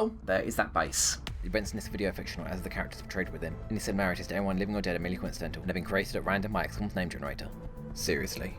well, there is that base. The events in this video are fictional as the characters portrayed within. Any similarities to anyone living or dead are merely coincidental and have been created at random by XCOM's name generator. Seriously.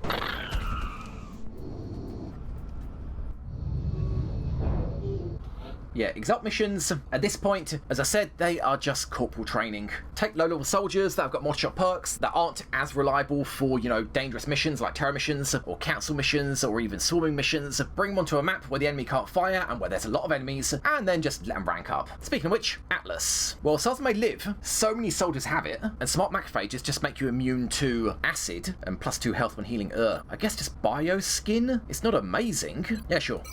Yeah, Exalt missions, at this point, as I said, they are just corporal training. Take low-level soldiers that have got mod shot perks that aren't as reliable for, you know, dangerous missions like terror missions, or council missions, or even swarming missions, bring them onto a map where the enemy can't fire and where there's a lot of enemies, and then just let them rank up. Speaking of which, Atlas. Well, Stars May Live, so many soldiers have it, and smart macrophages just make you immune to acid, and +2 health when healing. I guess just bio skin? It's not amazing. Yeah, sure.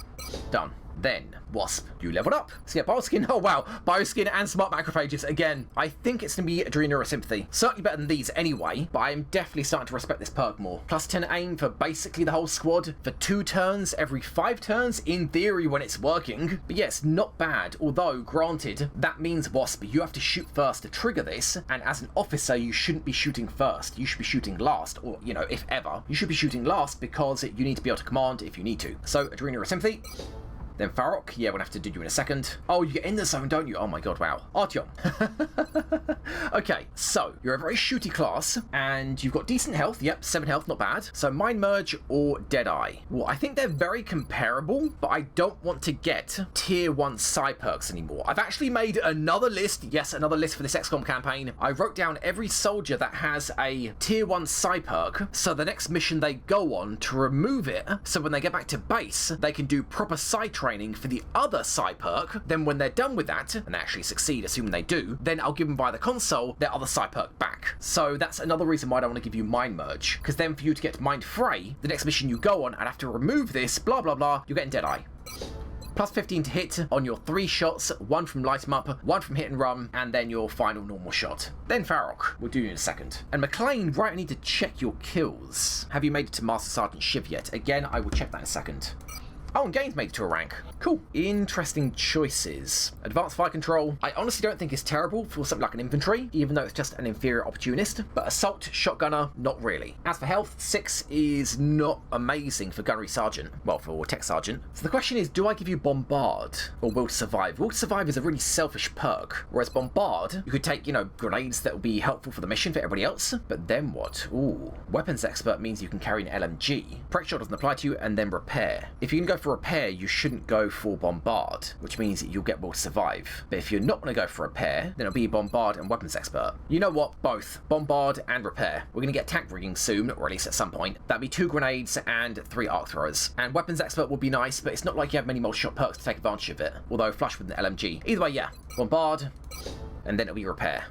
Done. Then, Wasp, you leveled up. So yeah, Bioskin, oh wow, Bioskin and Smart Macrophages. Again, I think it's going to be Adrenal Sympathy. Certainly better than these anyway, but I'm definitely starting to respect this perk more. +10 aim for basically the whole squad, for 2 turns every 5 turns, in theory when it's working. But yes, not bad, although, granted, that means Wasp, you have to shoot first to trigger this, and as an officer, you shouldn't be shooting first. You should be shooting last, or, you know, if ever. You should be shooting last because you need to be able to command if you need to. So, Adrenal Sympathy. Then Farok, yeah, we'll have to do you in a second. Oh, you get in the zone, don't you? Oh my god, wow. Artyom. Okay, so, you're a very shooty class, and you've got decent health. Yep, 7 health, not bad. So, Mind Merge or Deadeye. Well, I think they're very comparable, but I don't want to get Tier 1 Psi perks anymore. I've actually made another list. Yes, another list for this XCOM campaign. I wrote down every soldier that has a Tier 1 Psi perk, so the next mission they go on to remove it, so when they get back to base, they can do proper Psi training for the other Psi perk. Then when they're done with that, and they actually succeed, assuming they do, then I'll give them via the console their other Psi perk back. So that's another reason why I don't want to give you Mind Merge, because then for you to get Mind Fray, the next mission you go on and have to remove this, blah blah blah, you're getting Deadeye. +15 to hit on your 3 shots, 1 from light 'em up, 1 from hit and run, and then your final normal shot. Then Farok, we'll do you in a second. And McLean, right, I need to check your kills. Have you made it to Master Sergeant Shiv yet? Again, I will check that in a second. Oh, and Gaines made it to a rank. Cool. Interesting choices. Advanced Fire Control, I honestly don't think it's terrible for something like an infantry, even though it's just an inferior opportunist. But Assault, Shotgunner, not really. As for health, 6 is not amazing for Gunnery Sergeant. Well, for Tech Sergeant. So the question is, do I give you Bombard or Will to Survive? Will to Survive is a really selfish perk, whereas Bombard, you could take, you know, grenades that will be helpful for the mission for everybody else. But then what? Ooh. Weapons Expert means you can carry an LMG. Prec Shot doesn't apply to you, and then Repair. If you can go for Repair, you shouldn't go for Bombard, which means that you'll get Will to Survive. But if you're not going to go for Repair, then it'll be Bombard and Weapons Expert. You know what? Both. Bombard and Repair. We're going to get tank rigging soon, or at least at some point. That'll be 2 grenades and 3 arc throwers. And Weapons Expert will be nice, but it's not like you have many multi-shot perks to take advantage of it, although flush with an LMG. Either way, yeah. Bombard, and then it'll be Repair.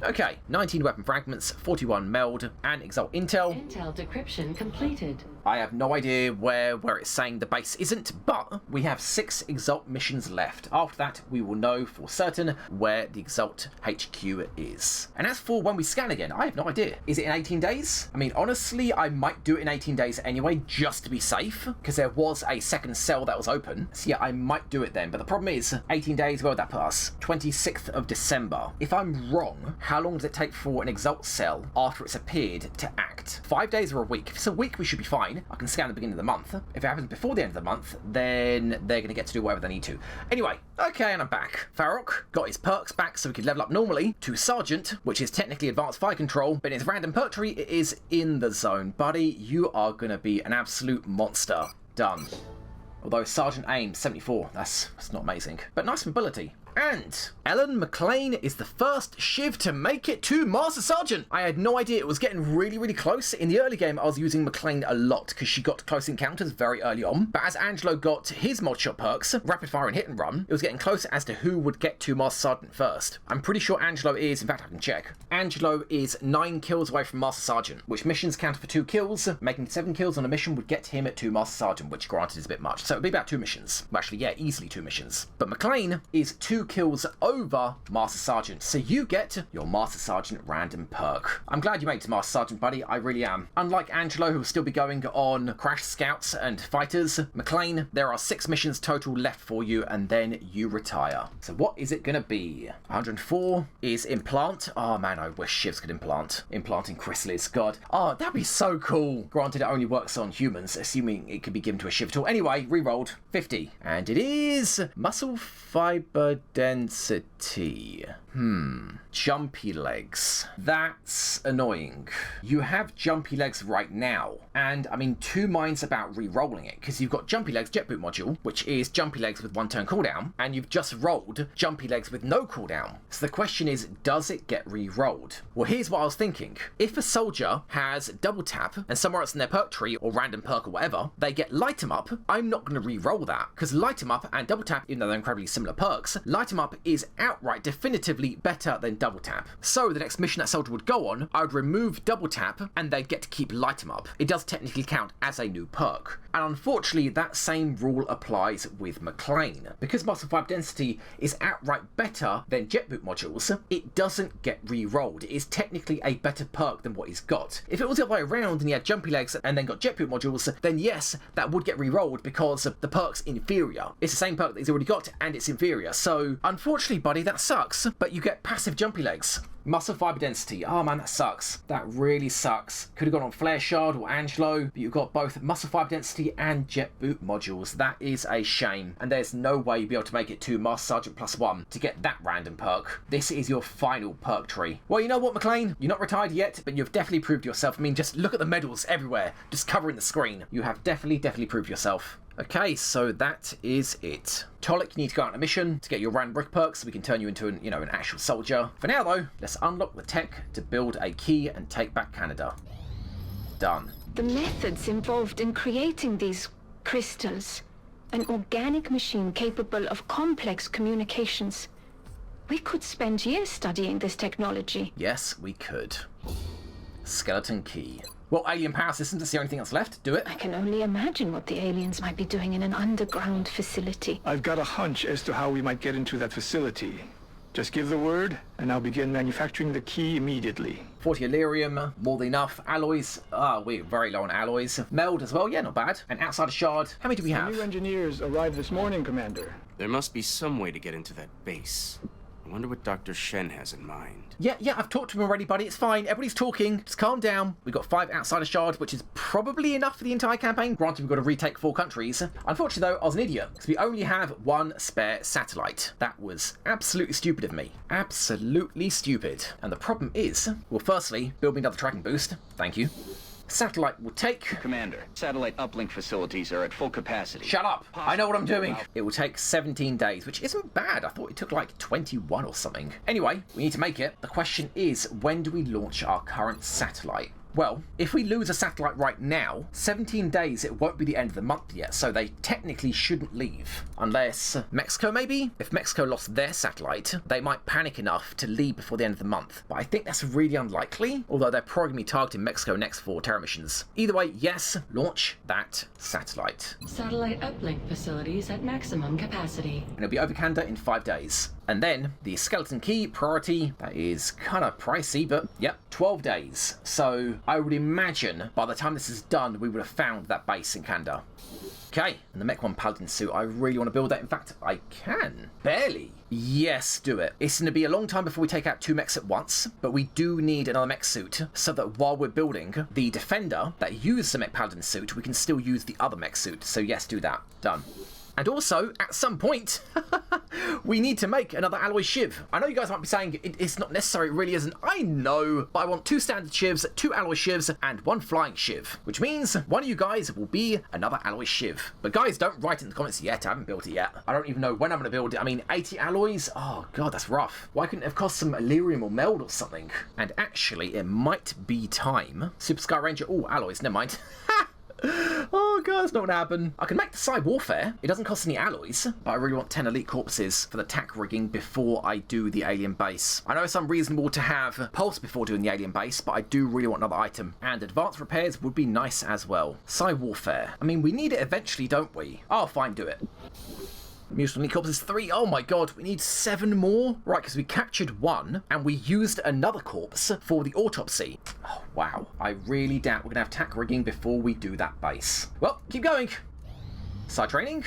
Okay, 19 weapon fragments, 41 meld, and Exalt Intel. Intel decryption completed. I have no idea where it's saying the base isn't, but we have 6 Exalt missions left. After that, we will know for certain where the Exalt HQ is. And as for when we scan again, I have no idea. Is it in 18 days? I mean, honestly, I might do it in 18 days anyway, just to be safe, because there was a second cell that was open. So yeah, I might do it then. But the problem is, 18 days, where would that put us? 26th of December. If I'm wrong, how long does it take for an Exalt cell after it's appeared to act? 5 days or a week? If it's a week, we should be fine. I can scan at the beginning of the month. If it happens before the end of the month, then they're going to get to do whatever they need to. Anyway, okay, and I'm back. Farok got his perks back so he could level up normally to Sergeant, which is technically Advanced Fire Control, but in his random perk tree, it is in the zone. Buddy, you are going to be an absolute monster. Done. Although Sergeant Aim, 74, that's not amazing. But nice mobility. And Ellen McLean is the first Shiv to make it to Master Sergeant. I had no idea it was getting really, really close. In the early game, I was using McLean a lot because she got close encounters very early on. But as Angelo got his multi-shot perks, rapid fire and hit and run, it was getting closer as to who would get to Master Sergeant first. I'm pretty sure Angelo is, in fact I can check, Angelo is 9 kills away from Master Sergeant, which missions count for 2 kills. Making 7 kills on a mission would get him to Master Sergeant, which granted is a bit much. So it would be about 2 missions. Well, actually, yeah, easily 2 missions. But McLean is 2 2 kills over Master Sergeant. So you get your Master Sergeant random perk. I'm glad you made it to Master Sergeant, buddy. I really am. Unlike Angelo, who will still be going on Crash Scouts and Fighters, McLean, there are 6 missions total left for you, and then you retire. So what is it going to be? 104 is Implant. Oh man, I wish shivs could implant. Implanting chrysalids. God. Oh, that'd be so cool. Granted, it only works on humans, assuming it could be given to a shiv tool. Anyway, re-rolled. 50. And it is muscle fiber density. Jumpy legs. That's annoying. You have jumpy legs right now, and I'm in 2 minds about re-rolling it, because you've got jumpy legs jet boot module, which is jumpy legs with 1 turn cooldown, and you've just rolled jumpy legs with no cooldown. So the question is, does it get re-rolled? Well, here's what I was thinking. If a soldier has double tap, and somewhere else in their perk tree, or random perk or whatever, they get light 'em up, I'm not going to re-roll that, because light 'em up and double tap, even though they're incredibly similar perks, light 'em up is outright definitively better than double tap. So the next mission that soldier would go on, I would remove double tap and they'd get to keep light 'em up. It does technically count as a new perk. And unfortunately, that same rule applies with McLean. Because muscle fiber density is outright better than jet boot modules, it doesn't get re-rolled. It is technically a better perk than what he's got. If it was the other way around and he had jumpy legs and then got jet boot modules, then yes, that would get re-rolled because the perk's inferior. It's the same perk that he's already got and it's inferior. So unfortunately, buddy, that sucks, but you get passive jumpy legs. Muscle fiber density. Oh man, that sucks. That really sucks. Could have gone on Flare Shard or Angelo, but you've got both muscle fiber density and jet boot modules. That is a shame. And there's no way you'll be able to make it to Master Sergeant +1 to get that random perk. This is your final perk tree. Well, you know what, McLean? You're not retired yet, but you've definitely proved yourself. I mean, just look at the medals everywhere, just covering the screen. You have definitely proved yourself. Okay, so that is it. Tolik, you need to go out on a mission to get your random brick perks so we can turn you into an actual soldier. For now though, let's unlock the tech to build a key and take back Canada. Done. The methods involved in creating these crystals, an organic machine capable of complex communications. We could spend years studying this technology. Yes, we could. Skeleton key. Well, alien power systems, that's the only thing that's left. Do it. I can only imagine what the aliens might be doing in an underground facility. I've got a hunch as to how we might get into that facility. Just give the word, and I'll begin manufacturing the key immediately. 40 Illyrium, more than enough. Alloys, we're very low on alloys. Meld as well, yeah, not bad. And outside a shard, how many do we have? The new engineers arrived this morning, Commander. There must be some way to get into that base. I wonder what Dr. Shen has in mind. Yeah, I've talked to him already, buddy. It's fine. Everybody's talking. Just calm down. We've got 5 outsider shards, which is probably enough for the entire campaign. Granted, we've got to retake 4 countries. Unfortunately, though, I was an idiot, because we only have 1 spare satellite. That was absolutely stupid of me. Absolutely stupid. And the problem is, well, firstly, build me another tracking boost. Thank you. Satellite will take... Commander, satellite uplink facilities are at full capacity. Shut up! I know what I'm doing! It will take 17 days, which isn't bad. I thought it took like 21 or something. Anyway, we need to make it. The question is, when do we launch our current satellite? Well, if we lose a satellite right now, 17 days, it won't be the end of the month yet, so they technically shouldn't leave. Unless Mexico, maybe? If Mexico lost their satellite, they might panic enough to leave before the end of the month. But I think that's really unlikely, although they're probably going to be targeting Mexico next for terror missions. Either way, yes, launch that satellite. Satellite uplink facilities at maximum capacity. And it'll be over Canada in 5 days. And then the skeleton key priority, that is kind of pricey, but yep, 12 days. So I would imagine by the time this is done, we would have found that base in Canada. Okay, and the Mech 1 Paladin suit, I really want to build that. In fact, I can. Barely. Yes, do it. It's going to be a long time before we take out 2 mechs at once, but we do need another mech suit so that while we're building the Defender that used the Mech Paladin suit, we can still use the other mech suit. So yes, do that. Done. And also, at some point, we need to make another alloy shiv. I know you guys might be saying it's not necessary, it really isn't. I know, but I want 2 standard shivs, 2 alloy shivs, and 1 flying shiv, which means one of you guys will be another alloy shiv. But guys, don't write in the comments yet. I haven't built it yet. I don't even know when I'm going to build it. I mean, 80 alloys? Oh, God, that's rough. Why couldn't it have cost some Illyrium or Meld or something? And actually, it might be time. Super Sky Ranger. Oh, alloys, never mind. Oh god, it's not gonna happen. I can make the Cyber Warfare. It doesn't cost any alloys, but I really want 10 elite corpses for the tack rigging before I do the alien base. I know it's unreasonable to have pulse before doing the alien base, but I do really want another item. And advanced repairs would be nice as well. Cyber Warfare. I mean, we need it eventually, don't we? Oh, fine, do it. Mutual corpses 3. Oh my god, we need 7 more? Right, because we captured 1, and we used another corpse for the autopsy. Oh, wow. I really doubt we're going to have tack rigging before we do that base. Well, keep going. Side training.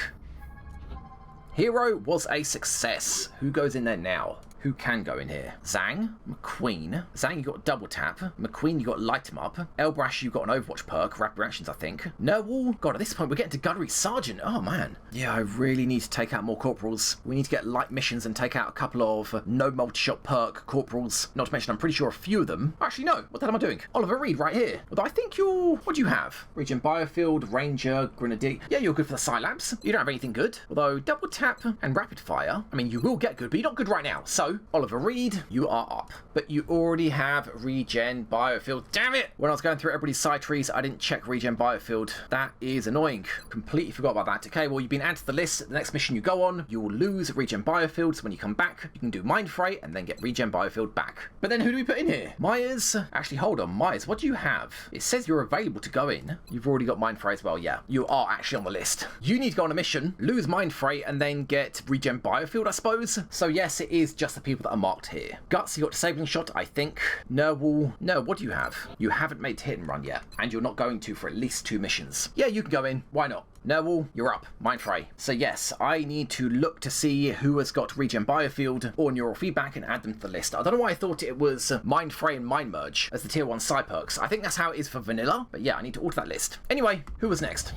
Hero was a success. Who goes in there now? Who can go in here? Zhang, McQueen. Zhang, you got double tap. McQueen, you got light him up. Elbrash, you got an Overwatch perk. Rapid reactions, I think. Nerwall. God, at this point, we're getting to Gunnery Sergeant. Oh, man. Yeah, I really need to take out more corporals. We need to get light missions and take out a couple of no multi-shot perk corporals. Not to mention, I'm pretty sure a few of them. Actually, no. What the hell am I doing? Oliver Reed right here. Although I think you're... What do you have? Regen Biofield, Ranger, Grenadier. Yeah, you're good for the Scilabs. You don't have anything good. Although double tap and rapid fire. I mean, you will get good, but you're not good right now. So, Oliver Reed, you are up. But you already have Regen Biofield. Damn it! When I was going through everybody's side trees, I didn't check Regen Biofield. That is annoying. Completely forgot about that. Okay, well, you've been added to the list. The next mission you go on, you will lose Regen Biofield. So when you come back, you can do Mind Fray and then get Regen Biofield back. But then who do we put in here? Myers? Actually, hold on. Myers, what do you have? It says you're available to go in. You've already got Mind Fray as well. Yeah, you are actually on the list. You need to go on a mission, lose Mind Fray, and then get Regen Biofield, I suppose. So yes, it is just the people that are marked here. Guts, you got Disabling Shot, I think. Nerwall. No, what do you have? You haven't made Hit and Run yet, and you're not going to for at least 2 missions. Yeah, you can go in. Why not? Nerwall, you're up. Mind Fray. So yes, I need to look to see who has got Regen Biofield or Neural Feedback and add them to the list. I don't know why I thought it was Mind Fray and Mind Merge as the tier 1 side perks. I think that's how it is for vanilla, but yeah, I need to alter that list. Anyway, who was next?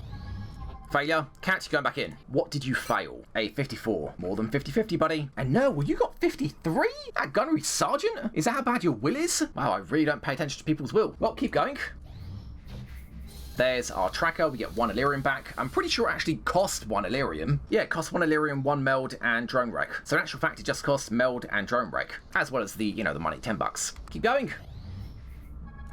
Failure. Cat, you're going back in. What did you fail? A 54. More than 50-50, buddy. And no, well, you got 53? That Gunnery Sergeant? Is that how bad your will is? Wow, I really don't pay attention to people's will. Well, keep going. There's our tracker. We get 1 Illyrium back. I'm pretty sure it actually cost 1 Illyrium. Yeah, it costs 1 Illyrium, 1 Meld, and Drone Wreck. So in actual fact, it just costs Meld and Drone Wreck, as well as the, you know, the money, $10. Keep going.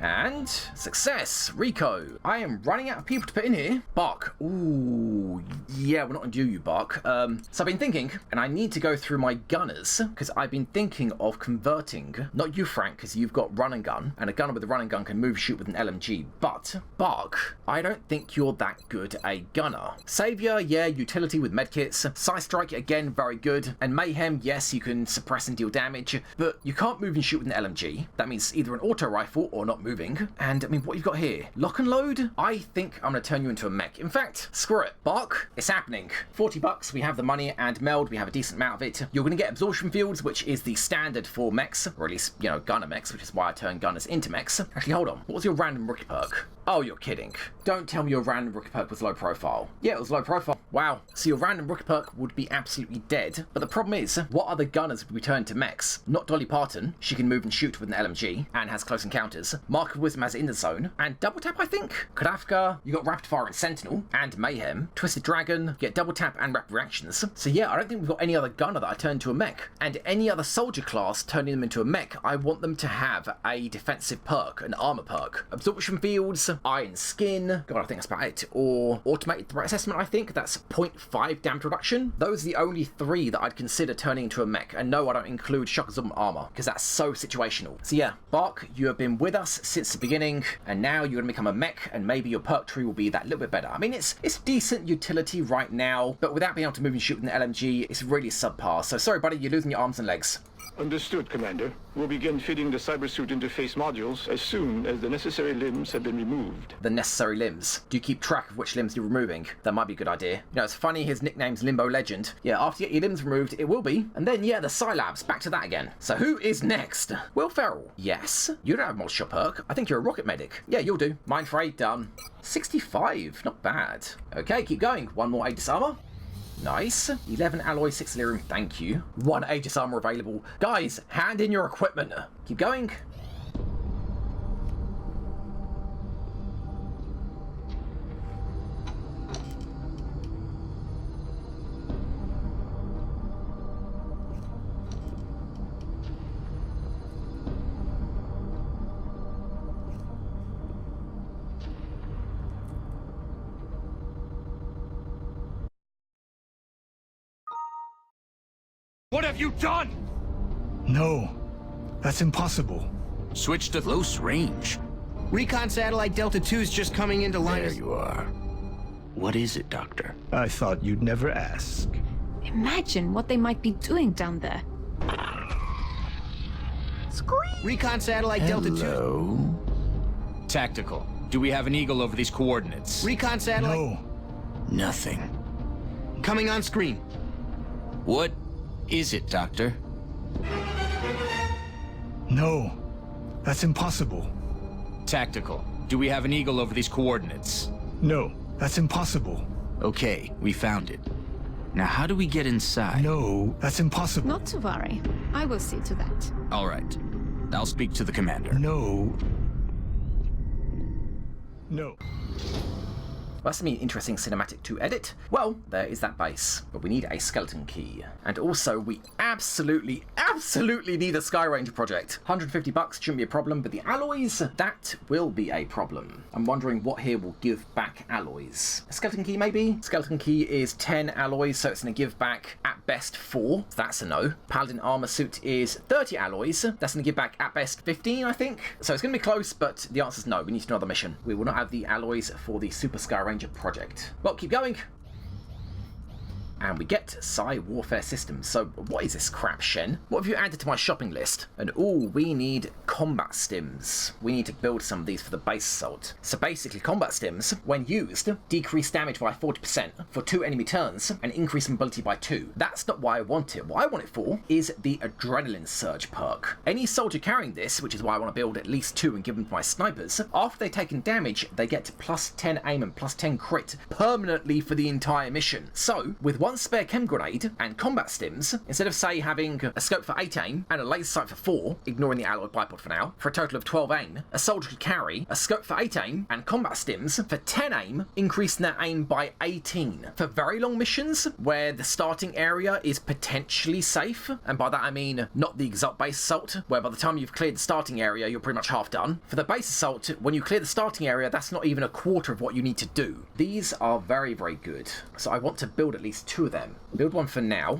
And success, Rico. I am running out of people to put in here. Bark. Ooh, yeah, we're not going to do you, Bark. So I've been thinking, and I need to go through my gunners, because I've been thinking of converting, not you, Frank, because you've got run and gun, and a gunner with a run and gun can move shoot with an LMG, but Bark, I don't think you're that good a gunner. Savior, yeah, utility with medkits. Side Strike, again, very good. And Mayhem, yes, you can suppress and deal damage, but you can't move and shoot with an LMG. That means either an auto rifle or not moving. And I mean, what you've got here? Lock and load? I think I'm going to turn you into a mech. In fact, screw it. Bark, it's happening. $40, we have the money, and Meld, we have a decent amount of it. You're going to get absorption fields, which is the standard for mechs, or at least, you know, gunner mechs, which is why I turn gunners into mechs. Actually, hold on. What was your random rookie perk? Oh, you're kidding. Don't tell me your random rookie perk was low profile. Yeah, it was low profile. Wow. So your random rookie perk would be absolutely dead. But the problem is, what other gunners would we turn to mechs? Not Dolly Parton. She can move and shoot with an LMG and has close encounters. Mark of Wisdom has in the zone. And double tap, I think. Kadafka, you got Rapid Fire and Sentinel and Mayhem. Twisted Dragon, you get double tap and rapid reactions. So yeah, I don't think we've got any other gunner that I turn to a mech. And any other soldier class turning them into a mech, I want them to have a defensive perk, an armor perk. Absorption fields, Iron Skin, God, I think that's about it, or Automated Threat Assessment, I think, that's 0.5 damage reduction. Those are the only 3 that I'd consider turning into a mech, and no, I don't include Shock Absorbent Armor, because that's so situational. So yeah, Bark, you have been with us since the beginning, and now you're going to become a mech, and maybe your perk tree will be that little bit better. I mean, it's decent utility right now, but without being able to move and shoot with an LMG, it's really subpar, so sorry buddy, you're losing your arms and legs. Understood, Commander. We'll begin fitting the cybersuit interface modules as soon as the necessary limbs have been removed. The necessary limbs? Do you keep track of which limbs you're removing? That might be a good idea. You know, it's funny his nickname's Limbo Legend. Yeah, after you get your limbs removed, it will be. And then, yeah, the Scilabs, back to that again. So who is next? Will Ferrell? Yes. You don't have a multi-shot perk. I think you're a rocket medic. Yeah, you'll do. Mind Fray, done. 65, not bad. Okay, keep going. 1 more Aegis Armor. Nice. 11 alloy, 6 Illyrium, thank you. 1 Aegis Armor available. Guys, hand in your equipment. Keep going. What have you done? No, that's impossible. Switch to close range. Recon satellite Delta 2's just coming into line. There you are. What is it, Doctor? I thought you'd never ask. Imagine what they might be doing down there. Recon satellite Delta 2. Hello? Tactical. Do we have an eagle over these coordinates? Recon satellite. No. Nothing. Coming on screen. What is it, Doctor? No. That's impossible. Tactical. Do we have an eagle over these coordinates? No. That's impossible. Okay, we found it. Now how do we get inside? No. That's impossible. Not to worry. I will see to that. All right. I'll speak to the commander. No. No. That's going to be an interesting cinematic to edit. Well, there is that base, but we need a skeleton key. And also, we absolutely need a Skyranger project. $150 shouldn't be a problem, but the alloys, that will be a problem. I'm wondering what here will give back alloys. A skeleton key, maybe? Skeleton key is 10 alloys, so it's going to give back at best 4. So that's a no. Paladin armor suit is 30 alloys. That's going to give back at best 15, I think. So it's going to be close, but the answer is no. We need another mission. We will not have the alloys for the Super Skyranger project. Well, keep going. And we get Psy Warfare Systems. So what is this crap, Shen? What have you added to my shopping list? And ooh, we need combat stims. We need to build some of these for the base assault. So basically, combat stims, when used, decrease damage by 40% for 2 enemy turns and increase mobility by 2. That's not why I want it. What I want it for is the Adrenaline Surge perk. Any soldier carrying this, which is why I want to build at least 2 and give them to my snipers, after they've taken damage, they get plus 10 aim and plus 10 crit permanently for the entire mission. So, with one spare chem grenade and combat stims, instead of say having a scope for 8 aim and a laser sight for 4, ignoring the alloyed bipod for now, for a total of 12 aim, a soldier could carry a scope for 8 aim and combat stims for 10 aim, increasing their aim by 18. For very long missions, where the starting area is potentially safe, and by that I mean not the Exalt base assault, where by the time you've cleared the starting area, you're pretty much half done. For the base assault, when you clear the starting area, that's not even a quarter of what you need to do. These are very, very good. So I want to build at least 2 of them. Build one for now.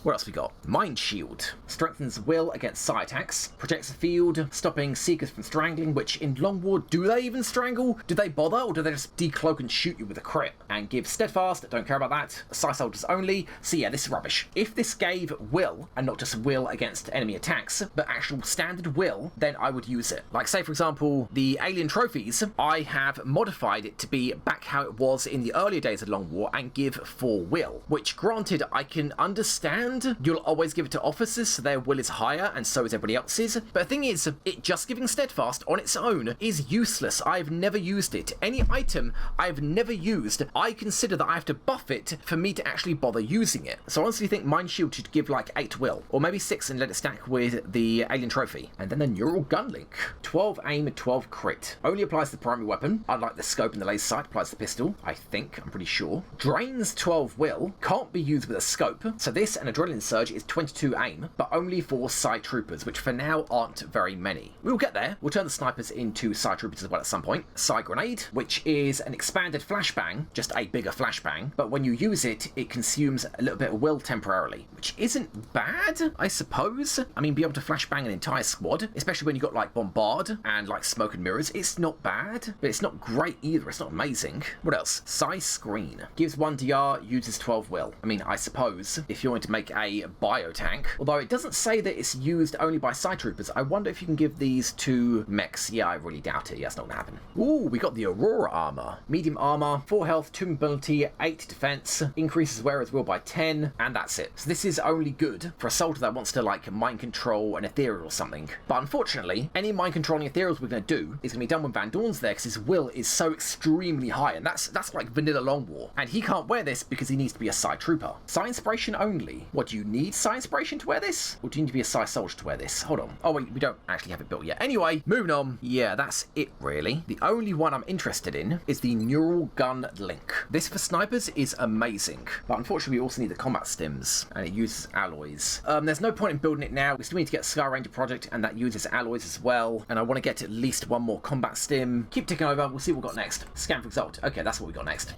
What else we got? Mind Shield. Strengthens will against psi attacks. Projects the field, stopping seekers from strangling, which in Long War, do they even strangle? Do they bother, or do they just decloak and shoot you with a crit? And give Steadfast, don't care about that. Psi soldiers only. So yeah, this is rubbish. If this gave will, and not just will against enemy attacks, but actual standard will, then I would use it. Like say for example, the alien trophies, I have modified it to be back how it was in the earlier days of Long War and give 4 will. Which granted, I can understand you'll always give it to officers, so their will is higher, and so is everybody else's. But the thing is, it just giving Steadfast on its own is useless. I've never used it. Any item I've never used, I consider that I have to buff it for me to actually bother using it. So I honestly think Mind Shield should give like 8 will, or maybe 6 and let it stack with the alien trophy. And then the Neural Gun Link. 12 aim, 12 crit. Only applies to the primary weapon, unlike the scope and the laser sight applies to the pistol, I think, I'm pretty sure. Drains 12 will, can't be used with a scope, so this and Adrenaline Surge is 22 aim, but only for Psi Troopers, which for now aren't very many. We'll get there. We'll turn the snipers into Psi Troopers as well at some point. Psi Grenade, which is an expanded flashbang, just a bigger flashbang, but when you use it, it consumes a little bit of will temporarily, which isn't bad, I suppose. I mean, be able to flashbang an entire squad, especially when you've got like Bombard and like Smoke and Mirrors, it's not bad, but it's not great either. It's not amazing. What else? Psi Screen. Gives 1 DR, uses 12 will. I mean, I suppose if you're going to make a biotank, although it doesn't say that it's used only by Psi Troopers. I wonder if you can give these to mechs. Yeah, I really doubt it. Yeah, that's not gonna happen. Ooh, we got the Aurora armor. Medium armor, 4 health, 2 mobility, 8 defense, increases wearer's will by 10, and that's it. So this is only good for a soldier that wants to like mind control an ethereal or something. But unfortunately, any mind controlling ethereals we're gonna do is gonna be done with Van Dorn's there because his will is so extremely high, and that's like vanilla Long War. And he can't wear this because he needs to be a Psi Trooper. Psi Inspiration only. What, do you need Psi Inspiration to wear this? Or do you need to be a Psi Soldier to wear this? Hold on. Oh wait, we don't actually have it built yet. Anyway, moving on. Yeah, that's it really. The only one I'm interested in is the Neural Gun Link. This for snipers is amazing, but unfortunately we also need the combat stims, and it uses alloys. There's no point in building it now. We still need to get Skyranger project, and that uses alloys as well, and I want to get at least 1 more combat stim. Keep ticking over, we'll see what we've got next. Scan for Exalt. Okay, that's what we got next.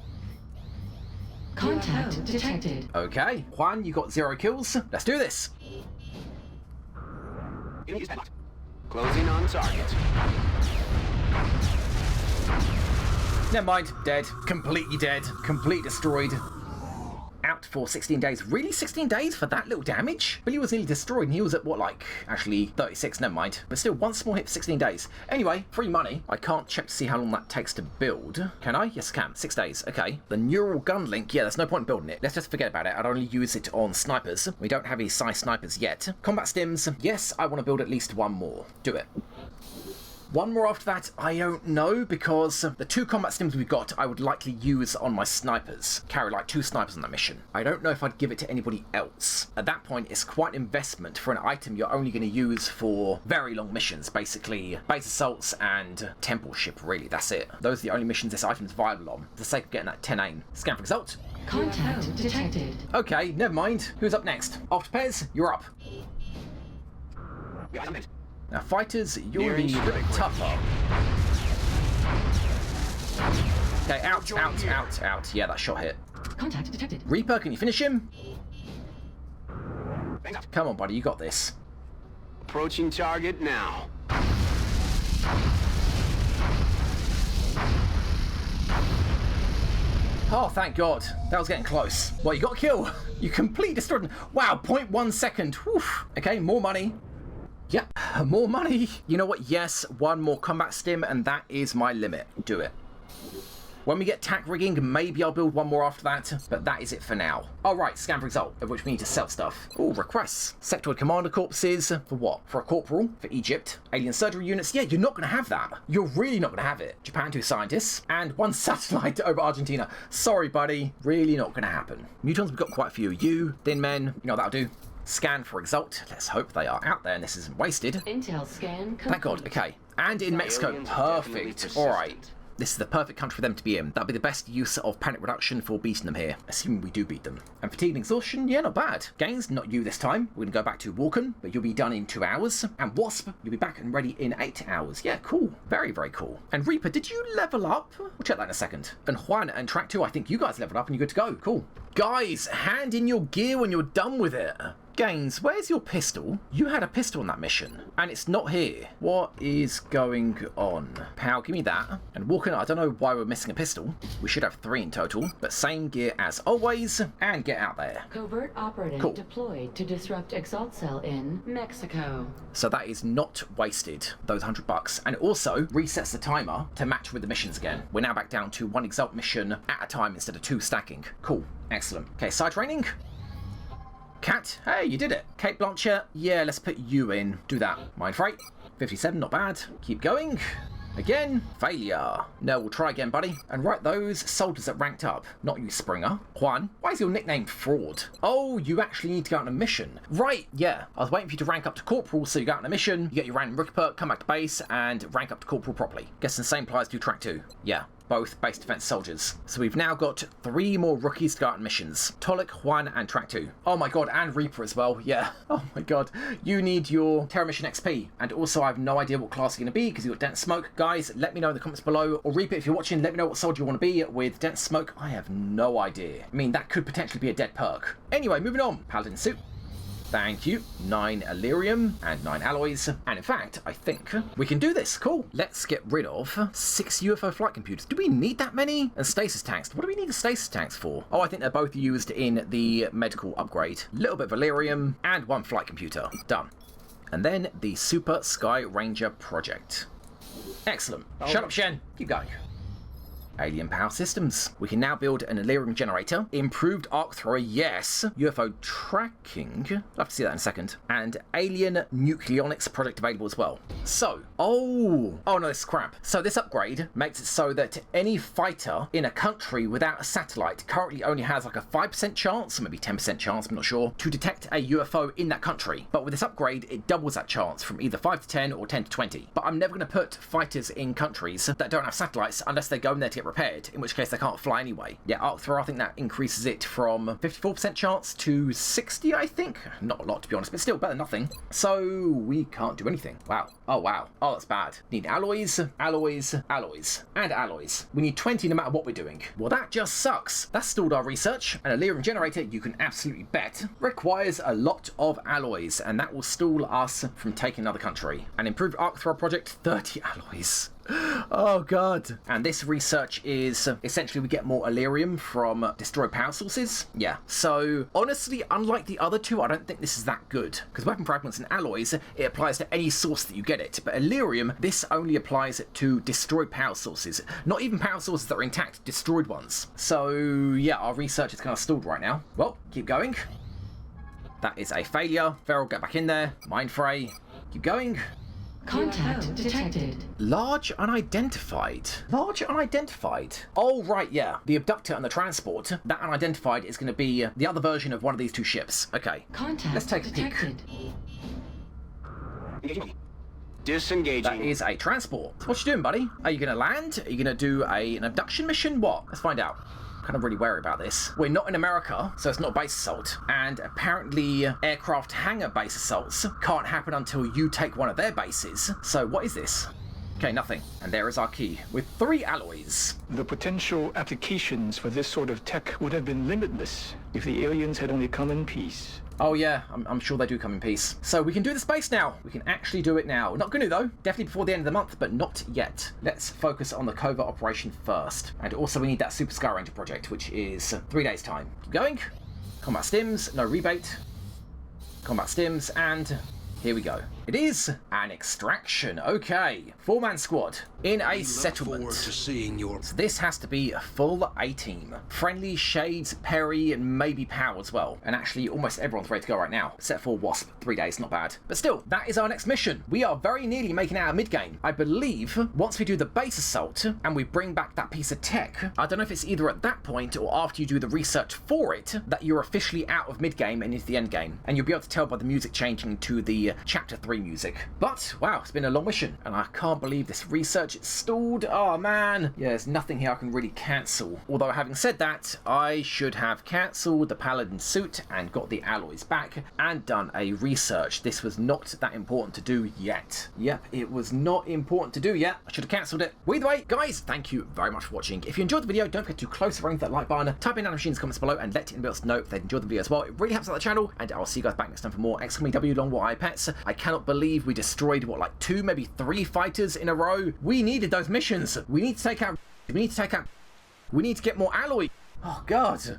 Contact detected. Okay, Juan, you got 0 kills. Let's do this. Closing on target. Never mind, dead. Completely dead. Completely destroyed. Out for 16 days. Really, 16 days for that little damage? Billy was nearly destroyed and he was at, what, like, actually 36, never mind. But still, one small hit for 16 days. Anyway, free money. I can't check to see how long that takes to build. Can I? Yes, I can. 6 days. Okay. The neural gun link. Yeah, there's no point in building it. Let's just forget about it. I'd only use it on snipers. We don't have any size snipers yet. Combat stims. Yes, I want to build at least one more. Do it. One more after that, I don't know, because the 2 combat stims we've got, I would likely use on my snipers. Carry like 2 snipers on that mission. I don't know if I'd give it to anybody else. At that point, it's quite an investment for an item you're only going to use for very long missions. Basically, base assaults and temple ship, really. That's it. Those are the only missions this item's viable on, for the sake of getting that 10 aim. Scan for Exalt. Contact detected. Okay, never mind. Who's up next? After Pez, you're up. Now, fighters, you're the tougher. Okay, out. Yeah, that shot hit. Contact detected. Reaper, can you finish him? Come on, buddy, you got this. Approaching target now. Oh, thank God. That was getting close. Well, you got a kill. You completely destroyed him. Wow, 0.1 second. Whew. Okay, more money. Yep, more money. You know what? Yes, one more combat stim, and that is my limit. Do it. When we get tack rigging, maybe I'll build one more after that, but that is it for now. All right, scan for Exalt, of which we need to sell stuff. Oh, requests. Sectoid commander corpses. For what? For a corporal? For Egypt? Alien surgery units? Yeah, you're not going to have that. You're really not going to have it. Japan, 2 scientists, and 1 satellite over Argentina. Sorry, buddy. Really not going to happen. Mutons, we've got quite a few. You, thin men, you know, that'll do. Scan for Exalt. Let's hope they are out there and this isn't wasted. Intel scan complete. Thank God. Okay. And in Mexico. Perfect. All right. This is the perfect country for them to be in. That'll be the best use of panic reduction for beating them here, assuming we do beat them. And fatigue and exhaustion, yeah, not bad. Gains, not you this time. We're going to go back to Walken, but you'll be done in 2 hours. And Wasp, you'll be back and ready in 8 hours. Yeah, cool. Very, very cool. And Reaper, did you level up? We'll check that in a second. And Juan and Track 2, I think you guys leveled up and you're good to go. Cool. Guys, hand in your gear when you're done with it. Gaines, where's your pistol? You had a pistol on that mission, and it's not here. What is going on? Pal, give me that. And Walken, I don't know why we're missing a pistol. We should have 3 in total, but same gear as always, and get out there. Covert operative deployed to disrupt Exalt cell in Mexico. So that is not wasted, those $100. And it also resets the timer to match with the missions again. We're now back down to 1 Exalt mission at a time instead of 2 stacking. Cool. Excellent. Okay, side training. Cat, hey, you did it. Kate Blanchett, yeah, let's put you in. Do that. Mind Freight, 57, not bad. Keep going. Again, failure. No, we'll try again, buddy. And right, those soldiers that ranked up. Not you, Springer. Juan, why is your nickname Fraud? Oh, you actually need to go on a mission. Right, yeah. I was waiting for you to rank up to Corporal, so you go on a mission, you get your random rookie perk, come back to base, and rank up to Corporal properly. Guess the same applies to Track 2. Yeah. Both base defense soldiers. So we've now got 3 more rookies to go out on missions. Tolik, Juan, and Track 2. Oh my God, and Reaper as well. Yeah. Oh my God. You need your Terra Mission XP. And also I have no idea what class you're going to be because you've got Dense Smoke. Guys, let me know in the comments below. Or Reaper, if you're watching, let me know what soldier you want to be with Dense Smoke. I have no idea. I mean, that could potentially be a dead perk. Anyway, moving on. Paladin suit. Thank you. 9 Illyrium and 9 alloys. And in fact, I think we can do this. Cool. Let's get rid of 6 UFO flight computers. Do we need that many? And stasis tanks. What do we need the stasis tanks for? Oh, I think they're both used in the medical upgrade. A little bit of Illyrium and 1 flight computer. Done. And then the Super Sky Ranger project. Excellent. Shut up, Shen. Keep going. Alien power systems. We can now build an Illyrium generator. Improved arc thrower, yes. UFO tracking. I'll have to see that in a second. And alien nucleonics project available as well. So, oh no, this is crap. So this upgrade makes it so that any fighter in a country without a satellite currently only has like a 5% chance, or maybe 10% chance, I'm not sure, to detect a UFO in that country. But with this upgrade, it doubles that chance from either 5 to 10 or 10 to 20. But I'm never going to put fighters in countries that don't have satellites unless they go in there to get repaired, in which case they can't fly anyway. Yeah, arc thrower, I think that increases it from 54% chance to 60, I think. Not a lot, to be honest, but still better than nothing. So we can't do anything. Wow. Oh, wow. Oh, that's bad. Need alloys, alloys, alloys, and alloys. We need 20 no matter what we're doing. Well, that just sucks. That stalled our research. An Illyrium generator, you can absolutely bet, requires a lot of alloys, and that will stall us from taking another country. An improved arc thrower project, 30 alloys. Oh god. And this research is essentially we get more Illyrium from destroyed power sources. Yeah. So honestly, unlike the other two, I don't think this is that good. Because weapon fragments and alloys, it applies to any source that you get it. But Illyrium, this only applies to destroyed power sources. Not even power sources that are intact, destroyed ones. So yeah, our research is kind of stalled right now. Well, keep going. That is a failure. Feral, get back in there. Mind fray. Keep going. Contact detected. Large unidentified. Large unidentified. Oh, right, yeah. The abductor and the transport. That unidentified is going to be the other version of one of these two ships. Okay. Contact Let's take a peek. detected. Disengaging. That is a transport. What you doing, buddy? Are you going to land? Are you going to do an abduction mission? What? Let's find out. Kind of really wary about this. We're not in America, so it's not base assault. And apparently aircraft hangar base assaults can't happen until you take one of their bases. So what is this? Okay, nothing. And there is our key with 3 alloys. The potential applications for this sort of tech would have been limitless if the aliens had only come in peace. Oh yeah, I'm sure they do come in peace. So we can do the space now. We can actually do it now. Not going to though. Definitely before the end of the month, but not yet. Let's focus on the covert operation first. And also we need that Super Sky Ranger project, which is 3 days time. Keep going. Combat stims, no rebate. Combat stims, and here we go. It is an extraction. Okay. 4-man squad in a settlement. So this has to be a full A-team. Friendly, Shades, Perry, and maybe Pow as well. And actually, almost everyone's ready to go right now. Except for Wasp. 3 days, not bad. But still, that is our next mission. We are very nearly making it out of mid-game. I believe once we do the base assault and we bring back that piece of tech, I don't know if it's either at that point or after you do the research for it, that you're officially out of mid-game and into the end game. And you'll be able to tell by the music changing to the Chapter 3 music. But wow, it's been a long mission and I can't believe this research is stalled. Oh man. Yeah, there's nothing here I can really cancel. Although having said that, I should have cancelled the Paladin suit and got the alloys back and done a research. This was not that important to do yet. Yep, it was not important to do yet. I should have cancelled it. Well, either way, guys, thank you very much for watching. If you enjoyed the video, don't forget to close the ring that like button, type in Nanomachines comments below and let anybody else know if they enjoyed the video as well. It really helps out the channel, and I'll see you guys back next time for more XCOM W Long War Pets. I cannot believe we destroyed, what, like 2, maybe 3 fighters in a row? We needed those missions. We need to take out... We need to get more alloy. Oh, God.